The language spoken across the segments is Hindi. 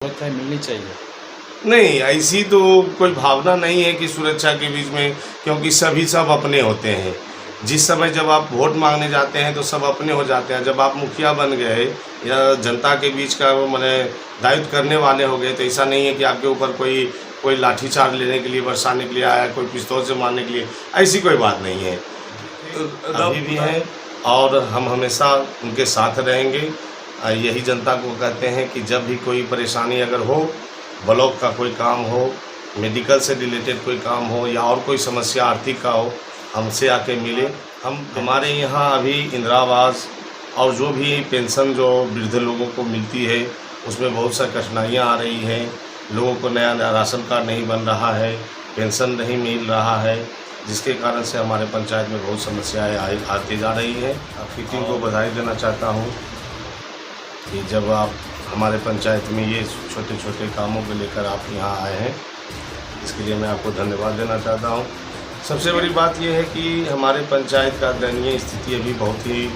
ज़रूरत है, मिलनी चाहिए। नहीं, ऐसी तो कोई भावना नहीं है कि सुरक्षा के बीच में, क्योंकि सभी सब अपने होते हैं। जिस समय जब आप वोट मांगने जाते हैं तो सब अपने हो जाते हैं। जब आप मुखिया बन गए या जनता के बीच का वो माने दायित्व करने वाले हो गए, तो ऐसा नहीं है कि आपके ऊपर कोई लाठीचार्ज लेने के लिए, बरसाने के लिए आया, कोई पिस्तौल से मारने के लिए, ऐसी कोई बात नहीं है। अभी भी हैं और हम हमेशा उनके साथ रहेंगे। यही जनता को कहते हैं कि जब भी कोई परेशानी अगर हो, ब्लॉक का कोई काम हो, मेडिकल से रिलेटेड कोई काम हो या और कोई समस्या आर्थिक का हो, हमसे आके मिले। हमारे यहाँ अभी इंदिरा आवास और जो भी पेंशन जो वृद्ध लोगों को मिलती है, उसमें बहुत सारी कठिनाइयाँ आ रही हैं। लोगों को नया राशन कार्ड नहीं बन रहा है, पेंशन नहीं मिल रहा है, जिसके कारण से हमारे पंचायत में बहुत समस्याएँ आती जा रही हैं। आपकी टीम को बधाई देना चाहता हूँ कि जब आप हमारे पंचायत में ये छोटे छोटे कामों को लेकर आप यहाँ आए हैं, इसके लिए मैं आपको धन्यवाद देना चाहता हूँ। सबसे बड़ी बात यह है कि हमारे पंचायत का दयनीय स्थिति अभी बहुत ही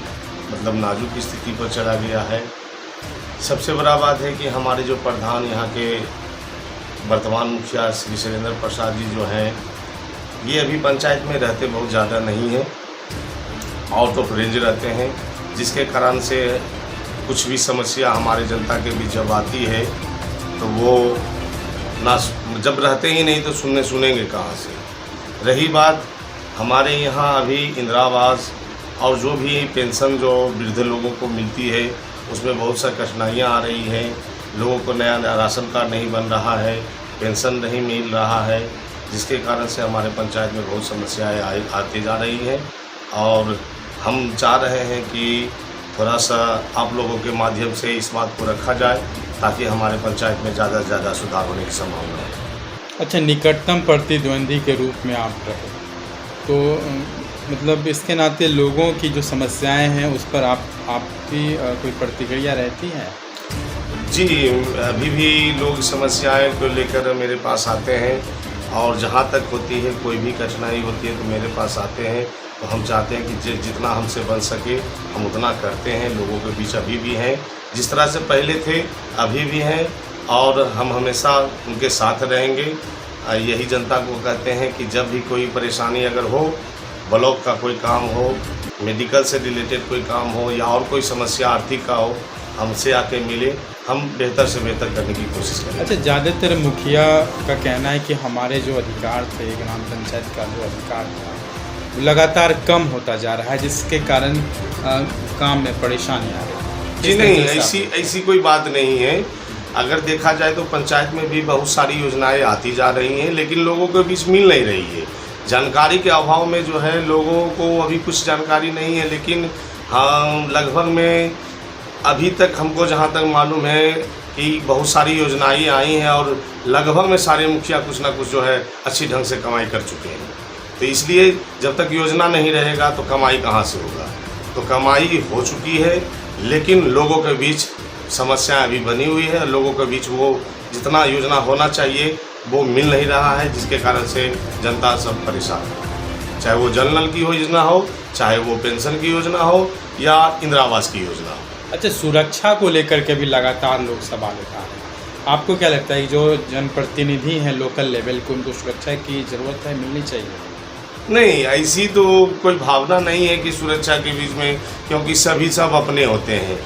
नाजुक स्थिति पर चला गया है। सबसे बड़ा बात है कि हमारे जो प्रधान यहाँ के वर्तमान मुखिया श्री शैलेंद्र प्रसाद जी जो हैं, ये अभी पंचायत में रहते बहुत ज़्यादा नहीं हैं, आउट ऑफ रेंज रहते हैं, जिसके कारण से कुछ भी समस्या हमारे जनता के बीच जब आती है तो वो ना, जब रहते ही नहीं तो सुनेंगे कहाँ से। रही बात हमारे यहाँ अभी इंदिरा आवास और जो भी पेंशन जो वृद्ध लोगों को मिलती है, उसमें बहुत सारी कठिनाइयाँ आ रही हैं। लोगों को नया राशन कार्ड नहीं बन रहा है, पेंशन नहीं मिल रहा है, जिसके कारण से हमारे पंचायत में बहुत समस्याएँ आती जा रही हैं। और हम चाह रहे हैं कि थोड़ा सा आप लोगों के माध्यम से इस बात को रखा जाए ताकि हमारे पंचायत में ज़्यादा से ज़्यादा सुधार होने की संभावना है। अच्छा, निकटतम प्रतिद्वंदी के रूप में आप रहे, तो इसके नाते लोगों की जो समस्याएं हैं उस पर आपकी कोई प्रतिक्रिया रहती है? जी, अभी भी लोग समस्याएं को लेकर मेरे पास आते हैं और जहाँ तक होती है, कोई भी कठिनाई होती है तो मेरे पास आते हैं। तो हम चाहते हैं कि जितना हमसे बन सके हम उतना करते हैं। लोगों के बीच अभी भी हैं, जिस तरह से पहले थे अभी भी हैं और हम हमेशा उनके साथ रहेंगे। यही जनता को कहते हैं कि जब भी कोई परेशानी अगर हो, ब्लॉक का कोई काम हो, मेडिकल से रिलेटेड कोई काम हो या और कोई समस्या आर्थिक का हो, हमसे आके मिले, हम बेहतर से बेहतर करने की कोशिश करें। अच्छा, ज़्यादातर मुखिया का कहना है कि हमारे जो अधिकार थे, ग्राम पंचायत का जो अधिकार था, लगातार कम होता जा रहा है, जिसके कारण काम में परेशानी आ रही है। जी नहीं, ऐसी कोई बात नहीं है। अगर देखा जाए तो पंचायत में भी बहुत सारी योजनाएं आती जा रही हैं, लेकिन लोगों के बीच मिल नहीं रही है। जानकारी के अभाव में जो है लोगों को अभी कुछ जानकारी नहीं है, लेकिन हाँ, लगभग में अभी तक हमको जहाँ तक मालूम है कि बहुत सारी योजनाएं आई हैं और लगभग में सारे मुखिया कुछ ना कुछ जो है अच्छी ढंग से कमाई कर चुके हैं। तो इसलिए जब तक योजना नहीं रहेगा तो कमाई कहाँ से होगा। तो कमाई हो चुकी है, लेकिन लोगों के बीच समस्याएं अभी बनी हुई है। लोगों के बीच वो जितना योजना होना चाहिए वो मिल नहीं रहा है, जिसके कारण से जनता सब परेशान है। चाहे वो जल नल की योजना हो, चाहे वो पेंशन की योजना हो या इंदिरा आवास की योजना हो। अच्छा, सुरक्षा को लेकर के भी लगातार लोग सवाल उठा रहे हैं। आपको क्या लगता है कि जो जनप्रतिनिधि हैं लोकल लेवल को, उनको सुरक्षा की ज़रूरत है, मिलनी चाहिए? नहीं, ऐसी तो कोई भावना नहीं है कि सुरक्षा के बीच में, क्योंकि सभी सब अपने होते हैं।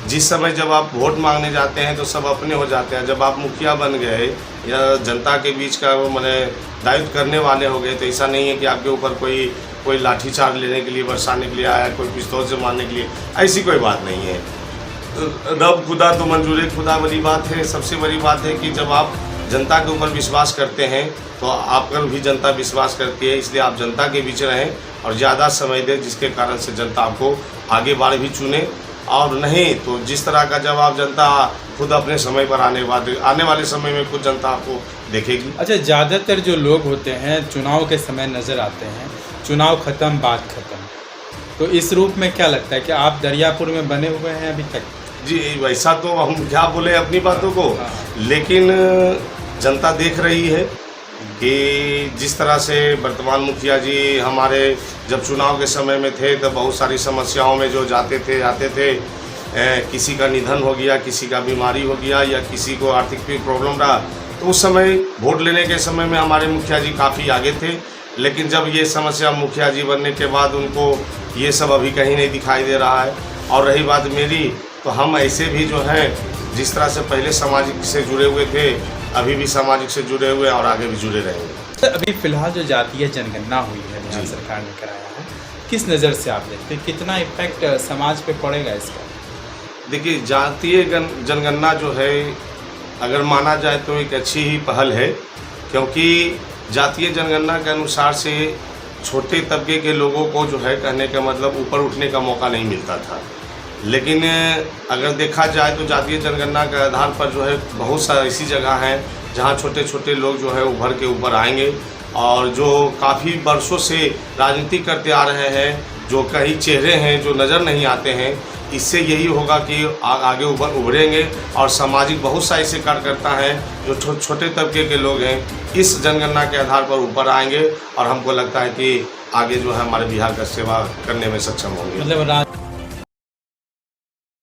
जिस समय जब आप वोट मांगने जाते हैं तो सब अपने हो जाते हैं। जब आप मुखिया बन गए या जनता के बीच का वो माने दायित्व करने वाले हो गए, तो ऐसा नहीं है कि आपके ऊपर कोई लाठीचार्ज लेने के लिए, बरसाने के लिए आया, कोई पिस्तौल से मारने के लिए, ऐसी कोई बात नहीं है। रब खुदा तो मंजूर खुदा बड़ी बात है। सबसे बड़ी बात है कि जब आप जनता के ऊपर विश्वास करते हैं तो आप पर भी जनता विश्वास करती है, इसलिए आप जनता के बीच रहें और ज़्यादा समय दें, जिसके कारण से जनता आपको आगे बार भी चुने। और नहीं तो जिस तरह का जवाब जनता खुद अपने समय पर आने वाले समय में खुद जनता आपको देखेगी। अच्छा, ज़्यादातर जो लोग होते हैं चुनाव के समय नज़र आते हैं, चुनाव ख़त्म बात ख़त्म, तो इस रूप में क्या लगता है कि आप दरियापुर में बने हुए हैं अभी तक? जी, वैसा तो हम क्या बोले अपनी बातों को, लेकिन जनता देख रही है कि जिस तरह से वर्तमान मुखिया जी हमारे जब चुनाव के समय में थे तो बहुत सारी समस्याओं में जो जाते थे आते थे, किसी का निधन हो गया, किसी का बीमारी हो गया या किसी को आर्थिक प्रॉब्लम रहा, तो उस समय वोट लेने के समय में हमारे मुखिया जी काफ़ी आगे थे। लेकिन जब ये समस्या मुखिया जी बनने के बाद उनको ये सब अभी कहीं नहीं दिखाई दे रहा है। और रही बात मेरी, तो हम ऐसे भी जो हैं जिस तरह से पहले सामाजिक से जुड़े हुए थे, अभी भी सामाजिक से जुड़े हुए और आगे भी जुड़े रहेंगे। अभी फिलहाल जो जातीय जनगणना हुई है बिहार सरकार ने कराया है, किस नज़र से आप देखते हैं, कितना इम्पैक्ट समाज पे पड़ेगा इसका? देखिए, जातीय जनगणना जो है अगर माना जाए तो एक अच्छी ही पहल है, क्योंकि जातीय जनगणना के अनुसार से छोटे तबके के लोगों को जो है कहने का मतलब ऊपर उठने का मौका नहीं मिलता था। लेकिन अगर देखा जाए तो जातीय जनगणना के आधार पर जो है बहुत सारी ऐसी जगह हैं जहां छोटे छोटे लोग जो है उभर के ऊपर आएंगे, और जो काफ़ी वर्षों से राजनीति करते आ रहे हैं, जो कई चेहरे हैं जो नज़र नहीं आते हैं, इससे यही होगा कि आगे उभरेंगे और सामाजिक बहुत सा ऐसे कार्यकर्ता हैं जो छोटे तबके के लोग हैं, इस जनगणना के आधार पर ऊपर आएंगे और हमको लगता है कि आगे जो है हमारे बिहार का सेवा करने में सक्षम होंगे। मतलब